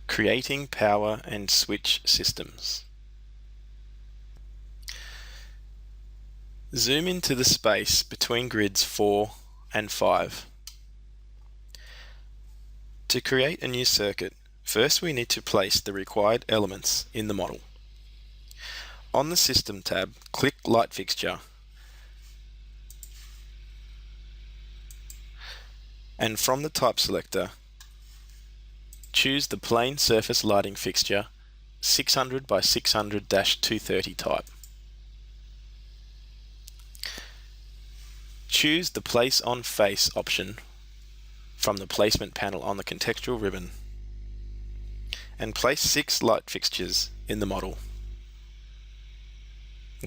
Creating power and switch systems. Zoom into the space between grids 4 and 5. To create a new circuit, first we need to place the required elements in the model. On the System tab, click Light Fixture and from the Type selector, choose the Plain Surface Lighting Fixture 600 by 600-230 type. Choose the Place on Face option from the placement panel on the contextual ribbon and place 6 light fixtures in the model,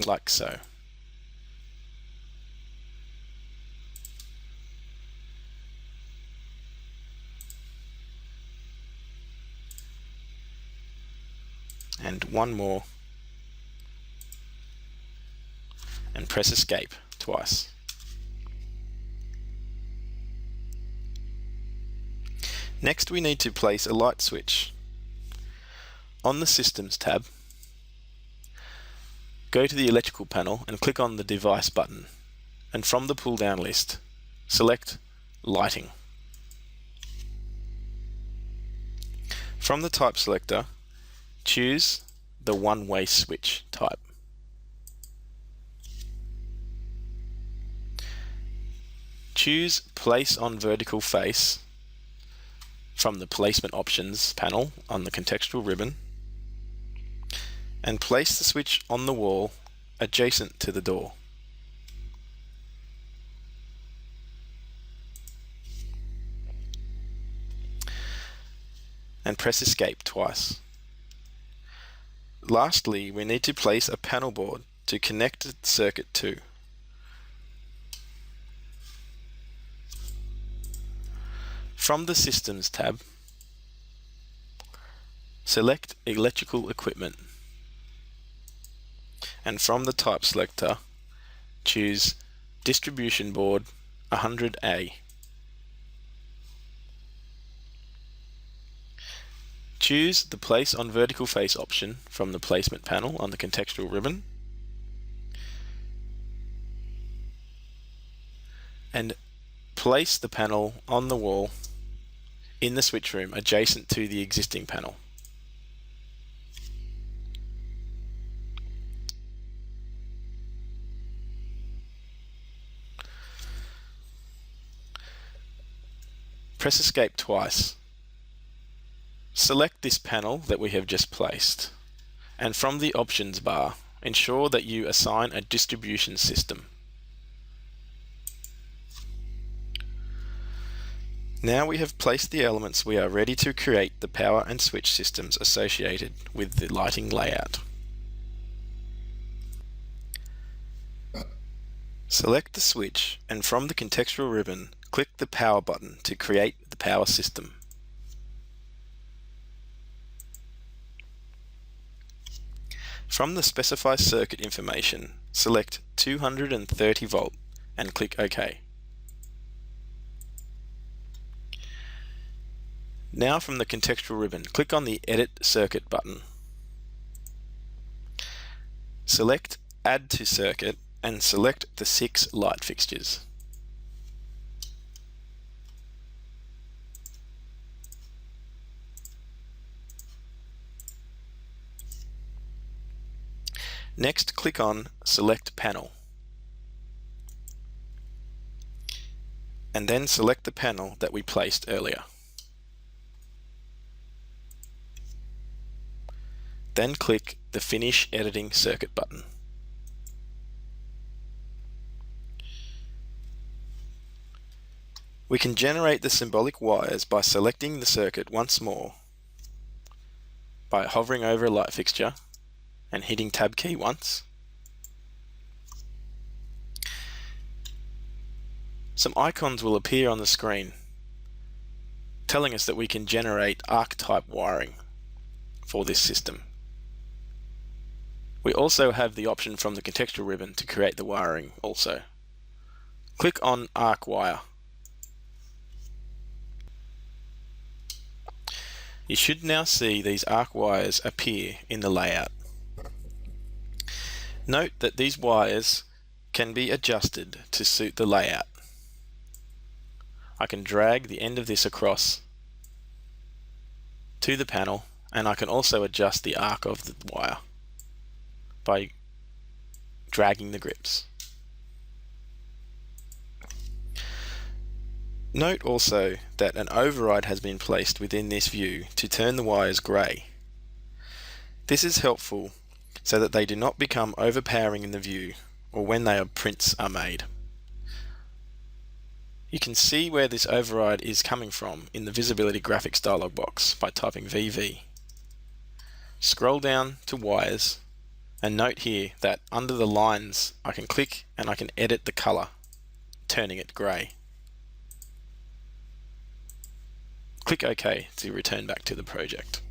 like so. And one more, and press Escape twice. Next we need to place a light switch. On the Systems tab, go to the Electrical panel and click on the Device button, and from the pull-down list, select Lighting. From the Type selector, choose the one-way switch type. Choose Place on Vertical Face from the Placement Options panel on the contextual ribbon and place the switch on the wall adjacent to the door. And press Escape twice. Lastly, we need to place a panel board to connect the circuit to. From the Systems tab, select Electrical Equipment, and from the Type selector, choose Distribution Board 100A. Choose the Place on Vertical Face option from the Placement panel on the contextual ribbon and place the panel on the wall in the switch room adjacent to the existing panel. Press Escape twice. Select this panel that we have just placed, and from the Options bar, ensure that you assign a distribution system. Now we have placed the elements, we are ready to create the power and switch systems associated with the lighting layout. Select the switch and from the contextual ribbon, click the Power button to create the power system. From the Specify Circuit information, select 230 volt and click OK. Now from the contextual ribbon, click on the Edit Circuit button. Select Add to Circuit and select the 6 light fixtures. Next, click on Select Panel, and then select the panel that we placed earlier. Then click the Finish Editing Circuit button. We can generate the symbolic wires by selecting the circuit once more by hovering over a light fixture and hitting Tab key once. Some icons will appear on the screen telling us that we can generate arc-type wiring for this system. We also have the option from the contextual ribbon to create the wiring also. Click on Arc Wire. You should now see these arc wires appear in the layout. Note that these wires can be adjusted to suit the layout. I can drag the end of this across to the panel, and I can also adjust the arc of the wire by dragging the grips. Note also that an override has been placed within this view to turn the wires grey. This is helpful so that they do not become overpowering in the view or when prints are made. You can see where this override is coming from in the Visibility Graphics dialog box by typing VV. Scroll down to Wires and note here that under the lines I can click and I can edit the colour, turning it grey. Click OK to return back to the project.